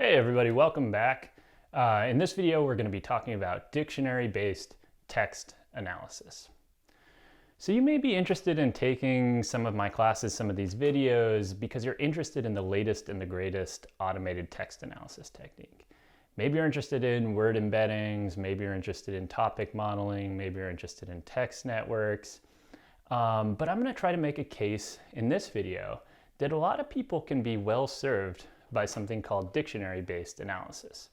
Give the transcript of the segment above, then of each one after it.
Hey everybody, welcome back. In this video, we're going to be talking about dictionary-based text analysis. So you may be interested in taking some of my classes, some of these videos, because you're interested in the latest and the greatest automated text analysis technique. Maybe you're interested in word embeddings, maybe you're interested in topic modeling, maybe you're interested in text networks. But I'm going to try to make a case in this video that a lot of people can be well served by something called dictionary-based analysis.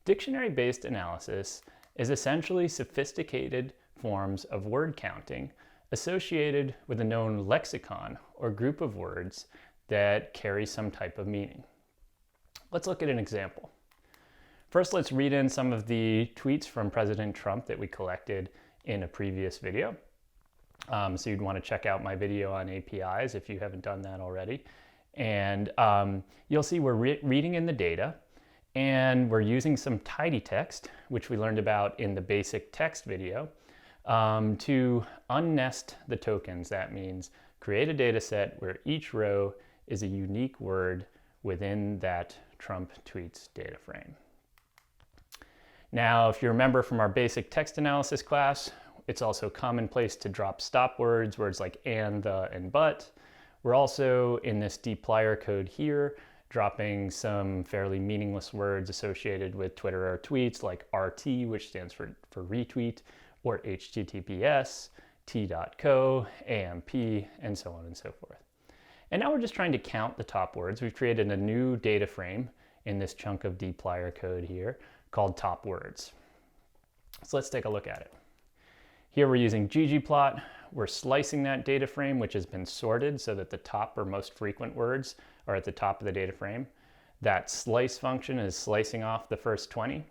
Dictionary-based analysis is essentially sophisticated forms of word counting associated with a known lexicon or group of words that carry some type of meaning. Let's look at an example. First, let's read in some of the tweets from President Trump that we collected in a previous video. So you'd want to check out my video on APIs if you haven't done that already. And you'll see we're reading in the data, and we're using some tidy text, which we learned about in the basic text video, to unnest the tokens. That means create a data set where each row is a unique word within that Trump tweets data frame. Now, if you remember from our basic text analysis class, it's also commonplace to drop stop words like and, the, and but. We're also, in this dplyr code here, dropping some fairly meaningless words associated with Twitter or tweets like RT, which stands for retweet, or HTTPS, t.co, AMP, and so on and so forth. And now we're just trying to count the top words. We've created a new data frame in this chunk of dplyr code here called top words. So let's take a look at it. Here we're using ggplot. We're slicing that data frame, which has been sorted so that the top or most frequent words are at the top of the data frame. That slice function is slicing off the first 20.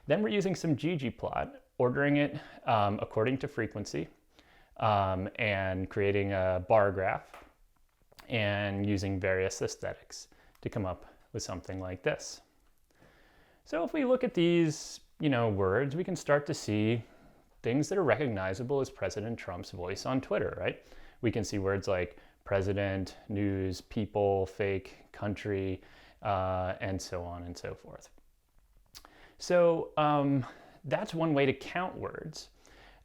Then we're using some ggplot, ordering it according to frequency, and creating a bar graph, and using various aesthetics to come up with something like this. So if we look at these, words, we can start to see things that are recognizable as President Trump's voice on Twitter, right? We can see words like president, news, people, fake, country, and so on and so forth. So that's one way to count words.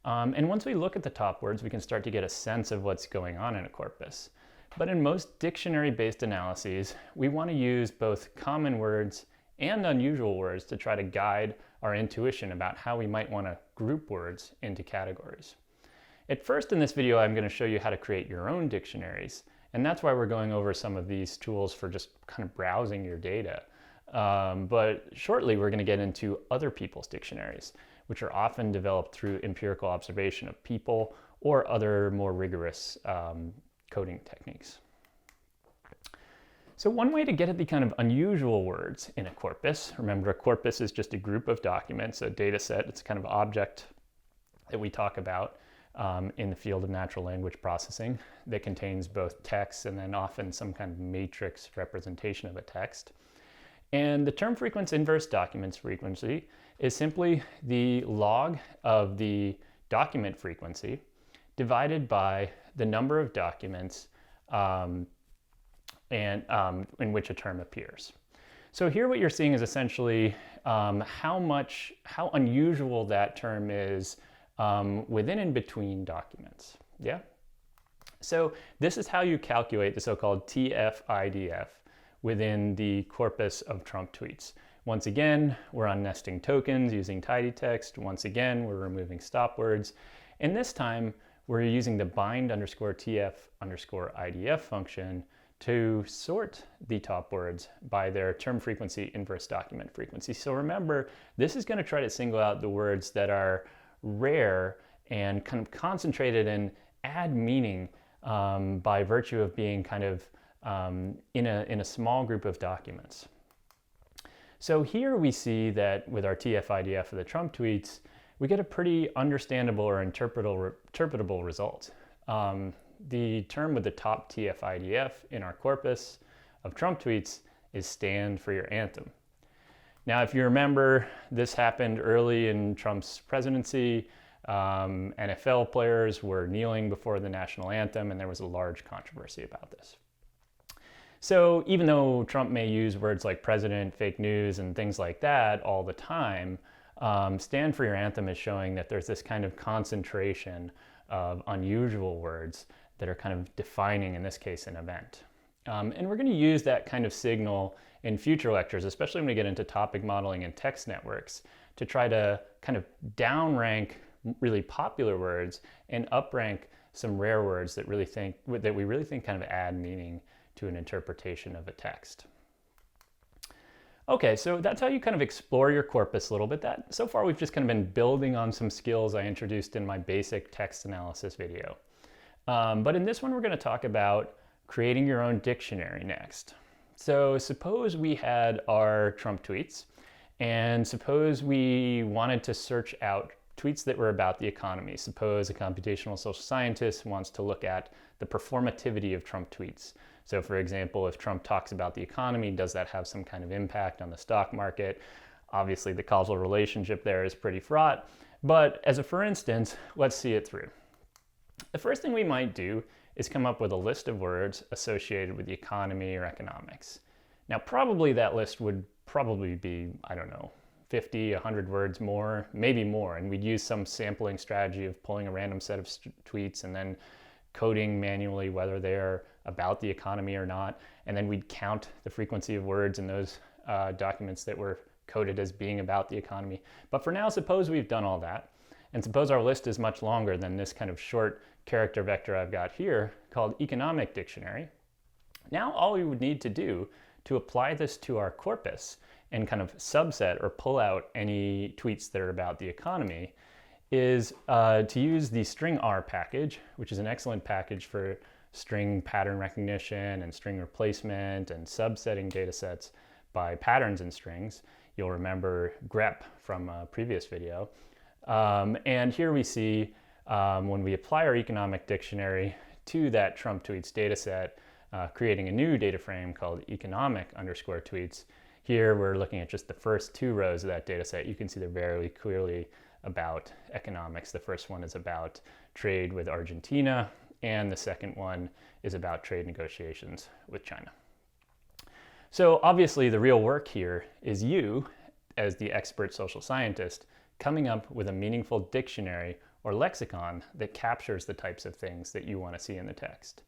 And once we look at the top words, we can start to get a sense of what's going on in a corpus. But in most dictionary-based analyses, we want to use both common words and unusual words to try to guide our intuition about how we might want to group words into categories. At first in this video, I'm going to show you how to create your own dictionaries, and that's why we're going over some of these tools for just kind of browsing your data. But shortly, we're going to get into other people's dictionaries, which are often developed through empirical observation of people or other more rigorous coding techniques. So one way to get at the kind of unusual words in a corpus, remember a corpus is just a group of documents, a data set, it's a kind of object that we talk about in the field of natural language processing that contains both text and then often some kind of matrix representation of a text. And the term frequency inverse documents frequency is simply the log of the document frequency divided by the number of documents in which a term appears. So here what you're seeing is essentially how unusual that term is within and between documents. Yeah? So this is how you calculate the so-called tf-idf within the corpus of Trump tweets. Once again, we're unnesting tokens using tidy text. Once again, we're removing stop words. And this time, we're using the bind_tf_idf function to sort the top words by their term frequency inverse document frequency. So remember, this is going to try to single out the words that are rare and kind of concentrated and add meaning by virtue of being kind of in a small group of documents. So here we see that with our tf-idf of the Trump tweets, we get a pretty understandable or interpretable result. The term with the top tf-idf in our corpus of Trump tweets is stand for your anthem. Now, if you remember, this happened early in Trump's presidency. NFL players were kneeling before the national anthem, and there was a large controversy about this. So even though Trump may use words like president, fake news, and things like that all the time, Stand for Your Anthem is showing that there's this kind of concentration of unusual words that are kind of defining, in this case, an event. And we're going to use that kind of signal in future lectures, especially when we get into topic modeling and text networks, to try to kind of downrank really popular words and uprank some rare words that we really think kind of add meaning to an interpretation of a text. Okay, so that's how you kind of explore your corpus a little bit. So far we've just kind of been building on some skills I introduced in my basic text analysis video. But in this one we're going to talk about creating your own dictionary next. So suppose we had our Trump tweets, and suppose we wanted to search out tweets that were about the economy. Suppose a computational social scientist wants to look at the performativity of Trump tweets. So for example, if Trump talks about the economy, does that have some kind of impact on the stock market? Obviously the causal relationship there is pretty fraught, but as a for instance, let's see it through. The first thing we might do is come up with a list of words associated with the economy or economics. Now probably that list would probably be, I don't know, 50, 100 words more, maybe more, and we'd use some sampling strategy of pulling a random set of tweets and then coding manually whether they're about the economy or not, and then we'd count the frequency of words in those documents that were coded as being about the economy. But for now, suppose we've done all that, and suppose our list is much longer than this kind of short character vector I've got here called economic dictionary. Now all we would need to do to apply this to our corpus and kind of subset or pull out any tweets that are about the economy is to use the string R package, which is an excellent package for string pattern recognition and string replacement and subsetting data sets by patterns in strings. You'll remember grep from a previous video. And here we see when we apply our economic dictionary to that Trump tweets data set, creating a new data frame called economic_tweets. Here we're looking at just the first two rows of that data set. You can see they're very clearly about economics. The first one is about trade with Argentina, and the second one is about trade negotiations with China. So obviously the real work here is you, as the expert social scientist, coming up with a meaningful dictionary or lexicon that captures the types of things that you want to see in the text.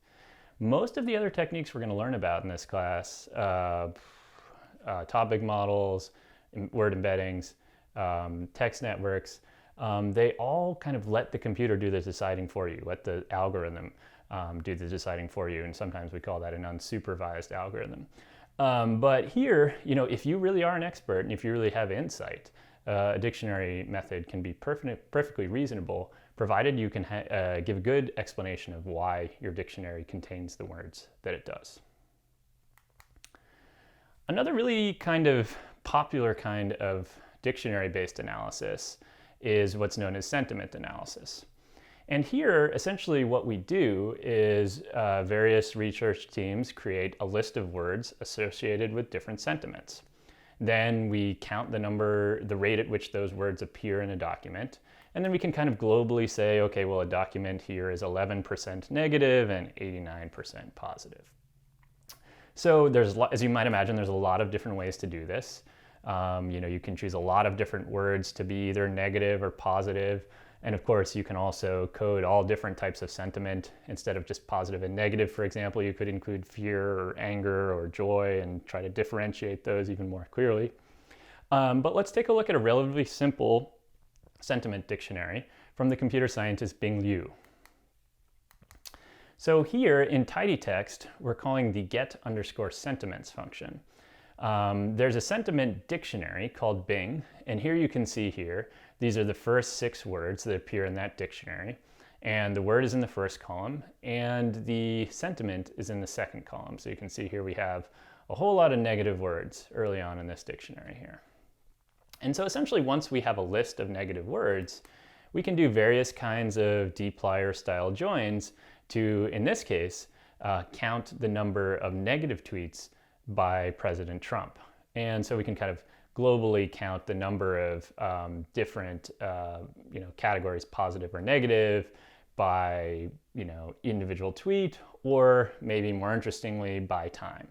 Most of the other techniques we're going to learn about in this class, topic models, word embeddings, text networks, they all kind of let the computer do the deciding for you, let the algorithm do the deciding for you, and sometimes we call that an unsupervised algorithm. But here, if you really are an expert and if you really have insight, a dictionary method can be perfectly reasonable, provided you can give a good explanation of why your dictionary contains the words that it does. Another really kind of popular kind of dictionary-based analysis is what's known as sentiment analysis. And here, essentially what we do is various research teams create a list of words associated with different sentiments. Then we count the rate at which those words appear in a document. And then we can kind of globally say, okay, well, a document here is 11% negative and 89% positive. So as you might imagine, there's a lot of different ways to do this. You can choose a lot of different words to be either negative or positive. And of course, you can also code all different types of sentiment. Instead of just positive and negative, for example, you could include fear or anger or joy and try to differentiate those even more clearly. But let's take a look at a relatively simple sentiment dictionary from the computer scientist Bing Liu. So here in tidytext, we're calling the get_sentiments function. There's a sentiment dictionary called Bing, and here you can see here, these are the first 6 words that appear in that dictionary, and the word is in the first column, and the sentiment is in the second column. So you can see here we have a whole lot of negative words early on in this dictionary here. And so essentially once we have a list of negative words, we can do various kinds of dplyr style joins to, in this case, count the number of negative tweets by President Trump. And so we can kind of globally count the number of different categories, positive or negative, by individual tweet, or maybe more interestingly by time.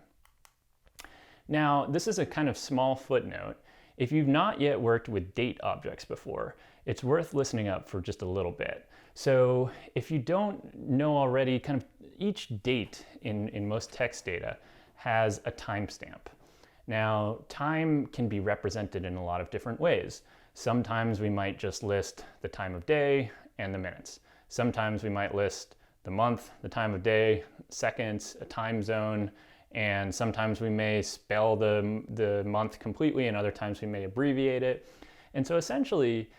Now, this is a kind of small footnote. If you've not yet worked with date objects before, it's worth listening up for just a little bit. So if you don't know already, kind of each date in most text data has a timestamp. Now, time can be represented in a lot of different ways. Sometimes we might just list the time of day and the minutes. Sometimes we might list the month, the time of day, seconds, a time zone, and sometimes we may spell the month completely, and other times we may abbreviate it. And so essentially,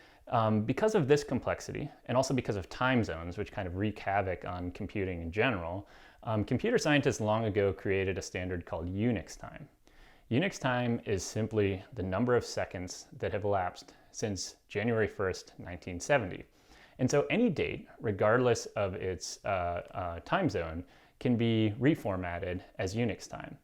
because of this complexity, and also because of time zones, which kind of wreak havoc on computing in general, computer scientists long ago created a standard called Unix time. Unix time is simply the number of seconds that have elapsed since January 1st, 1970. And so any date, regardless of its time zone, can be reformatted as Unix time.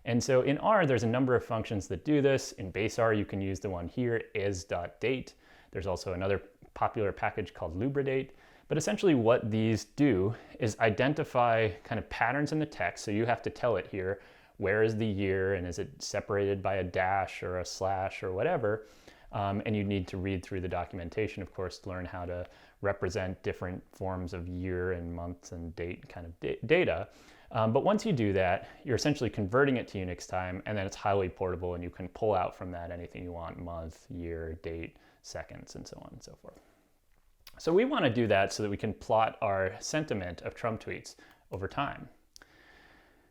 And so in R, there's a number of functions that do this. In base R, you can use the one here, is.date. There's also another popular package called lubridate. But essentially what these do is identify kind of patterns in the text. So you have to tell it here, where is the year, and is it separated by a dash or a slash or whatever. And you need to read through the documentation, of course, to learn how to represent different forms of year and months and date kind of data. But once you do that, you're essentially converting it to Unix time, and then it's highly portable, and you can pull out from that anything you want: month, year, date, seconds, and so on and so forth. So we want to do that so that we can plot our sentiment of Trump tweets over time.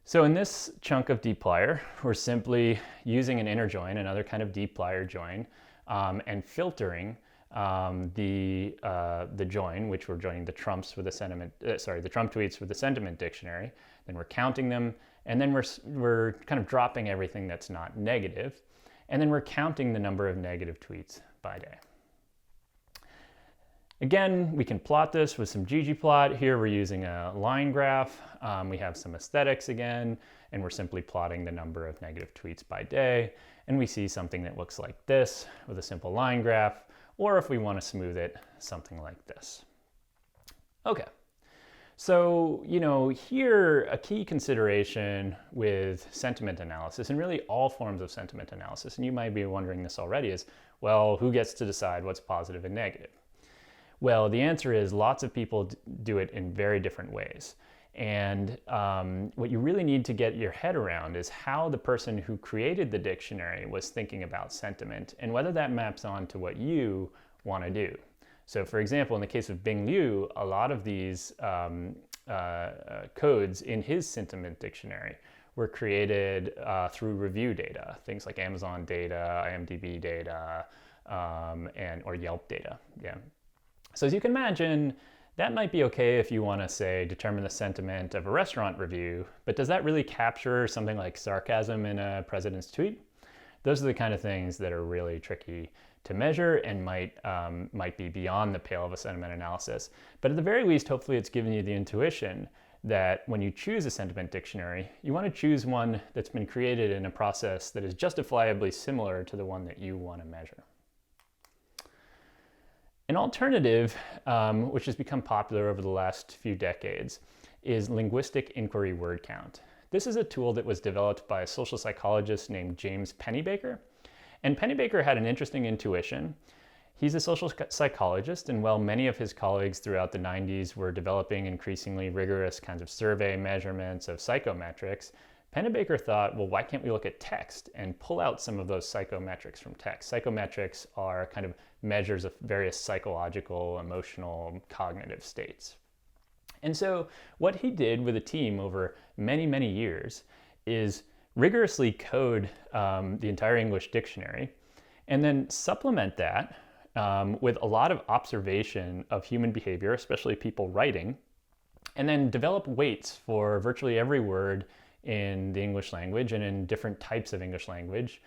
So in this chunk of dplyr, we're simply using an inner join, another kind of dplyr join, and filtering the join, which we're joining the Trumps with the sentiment, the Trump tweets with the sentiment dictionary. Then we're counting them, and then we're kind of dropping everything that's not negative, and then we're counting the number of negative tweets by day. Again, we can plot this with some ggplot. Here we're using a line graph. We have some aesthetics again, and we're simply plotting the number of negative tweets by day. And we see something that looks like this with a simple line graph, or if we want to smooth it, something like this. Okay, so here a key consideration with sentiment analysis, and really all forms of sentiment analysis, and you might be wondering this already, is, well, who gets to decide what's positive and negative? Well, the answer is lots of people do it in very different ways. And what you really need to get your head around is how the person who created the dictionary was thinking about sentiment, and whether that maps on to what you want to do. So for example, in the case of Bing Liu, a lot of these codes in his sentiment dictionary were created through review data, things like Amazon data, IMDb data, or Yelp data. Yeah. So as you can imagine, that might be okay if you want to, say, determine the sentiment of a restaurant review, but does that really capture something like sarcasm in a president's tweet? Those are the kind of things that are really tricky to measure and might be beyond the pale of a sentiment analysis. But at the very least, hopefully it's given you the intuition that when you choose a sentiment dictionary, you want to choose one that's been created in a process that is justifiably similar to the one that you want to measure. An alternative, which has become popular over the last few decades, is linguistic inquiry word count. This is a tool that was developed by a social psychologist named James Pennebaker. And Pennebaker had an interesting intuition. He's a social psychologist, and while many of his colleagues throughout the 90s were developing increasingly rigorous kinds of survey measurements of psychometrics, Pennebaker thought, well, why can't we look at text and pull out some of those psychometrics from text? Psychometrics are kind of measures of various psychological, emotional, cognitive states. And so what he did with a team over many, many years is rigorously code the entire English dictionary, and then supplement that with a lot of observation of human behavior, especially people writing, and then develop weights for virtually every word in the English language and in different types of English language.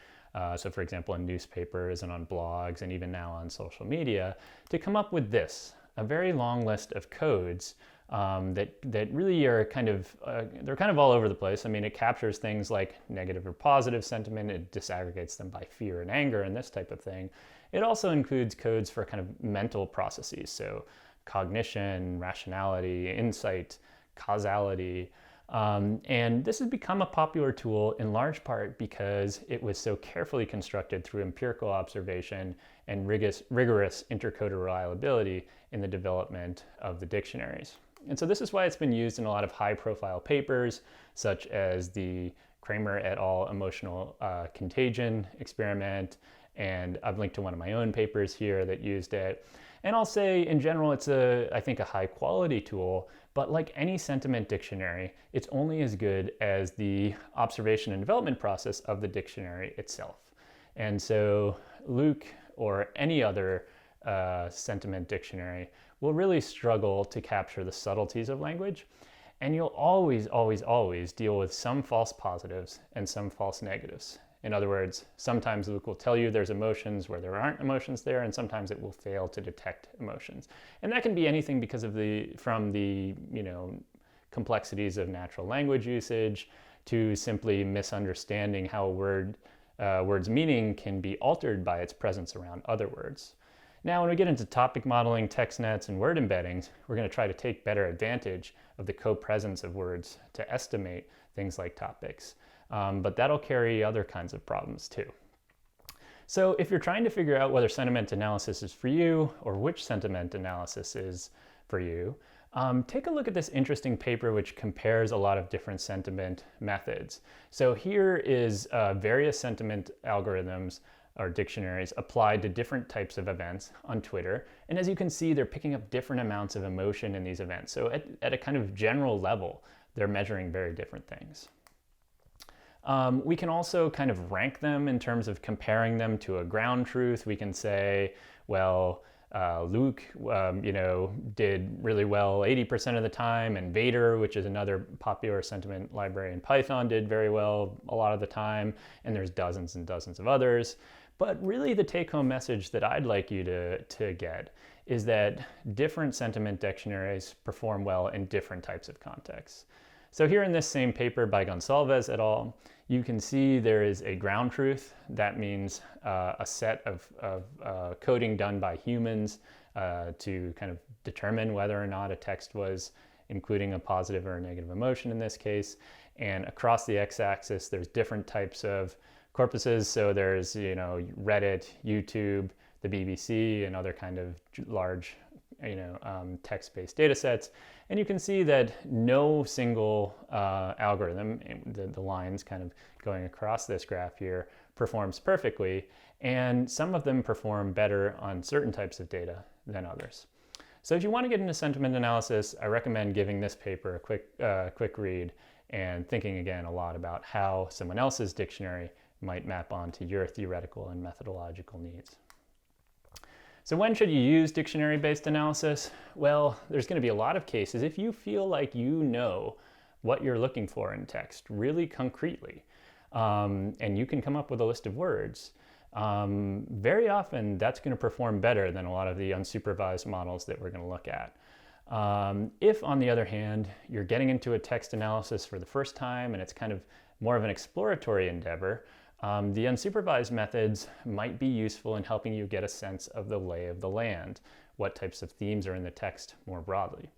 So for example, in newspapers and on blogs and even now on social media, to come up with this, a very long list of codes that really are they're kind of all over the place. I mean, it captures things like negative or positive sentiment, it disaggregates them by fear and anger and this type of thing. It also includes codes for kind of mental processes, so cognition, rationality, insight, causality, And this has become a popular tool in large part because it was so carefully constructed through empirical observation and rigorous intercoder reliability in the development of the dictionaries. And so this is why it's been used in a lot of high-profile papers, such as the Kramer et al. Emotional contagion experiment, and I've linked to one of my own papers here that used it. And I'll say in general, it's I think a high quality tool, but like any sentiment dictionary, it's only as good as the observation and development process of the dictionary itself. And so Luke or any other sentiment dictionary will really struggle to capture the subtleties of language. And you'll always, always, always deal with some false positives and some false negatives. In other words, sometimes Luke will tell you there's emotions where there aren't emotions there, and sometimes it will fail to detect emotions. And that can be anything because of from the complexities of natural language usage to simply misunderstanding how a word's meaning can be altered by its presence around other words. Now, when we get into topic modeling, text nets, and word embeddings, we're going to try to take better advantage of the co-presence of words to estimate things like topics. But that'll carry other kinds of problems too. So if you're trying to figure out whether sentiment analysis is for you or which sentiment analysis is for you, take a look at this interesting paper which compares a lot of different sentiment methods. So here is various sentiment algorithms or dictionaries applied to different types of events on Twitter. And as you can see, they're picking up different amounts of emotion in these events. So at a kind of general level, they're measuring very different things. We can also kind of rank them in terms of comparing them to a ground truth. We can say, well, Luke, did really well 80% of the time, and Vader, which is another popular sentiment library in Python, did very well a lot of the time, and there's dozens and dozens of others. But really the take-home message that I'd like you to get is that different sentiment dictionaries perform well in different types of contexts. So here in this same paper by Gonsalves et al., you can see there is a ground truth. That means a set of coding done by humans to kind of determine whether or not a text was including a positive or a negative emotion in this case. And across the x-axis, there's different types of corpuses. So there's, Reddit, YouTube, the BBC, and other kind of large, text-based data sets. And you can see that no single algorithm, the lines kind of going across this graph here, performs perfectly. And some of them perform better on certain types of data than others. So if you want to get into sentiment analysis, I recommend giving this paper a quick read and thinking again a lot about how someone else's dictionary might map onto your theoretical and methodological needs. So when should you use dictionary-based analysis? Well, there's going to be a lot of cases if you feel like you know what you're looking for in text really concretely, and you can come up with a list of words. Very often that's going to perform better than a lot of the unsupervised models that we're going to look at. If, on the other hand, you're getting into a text analysis for the first time and it's kind of more of an exploratory endeavor, the unsupervised methods might be useful in helping you get a sense of the lay of the land, what types of themes are in the text more broadly.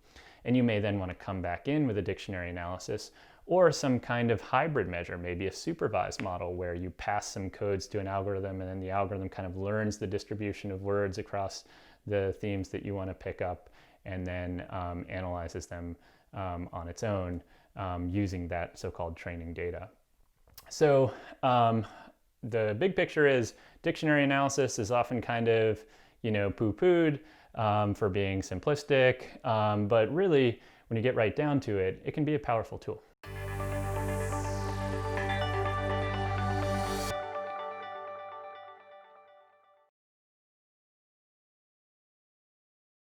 And you may then want to come back in with a dictionary analysis or some kind of hybrid measure, maybe a supervised model where you pass some codes to an algorithm and then the algorithm kind of learns the distribution of words across the themes that you want to pick up and then analyzes them on its own using that so-called training data. So the big picture is dictionary analysis is often kind of, poo-pooed for being simplistic, but really when you get right down to it, it can be a powerful tool.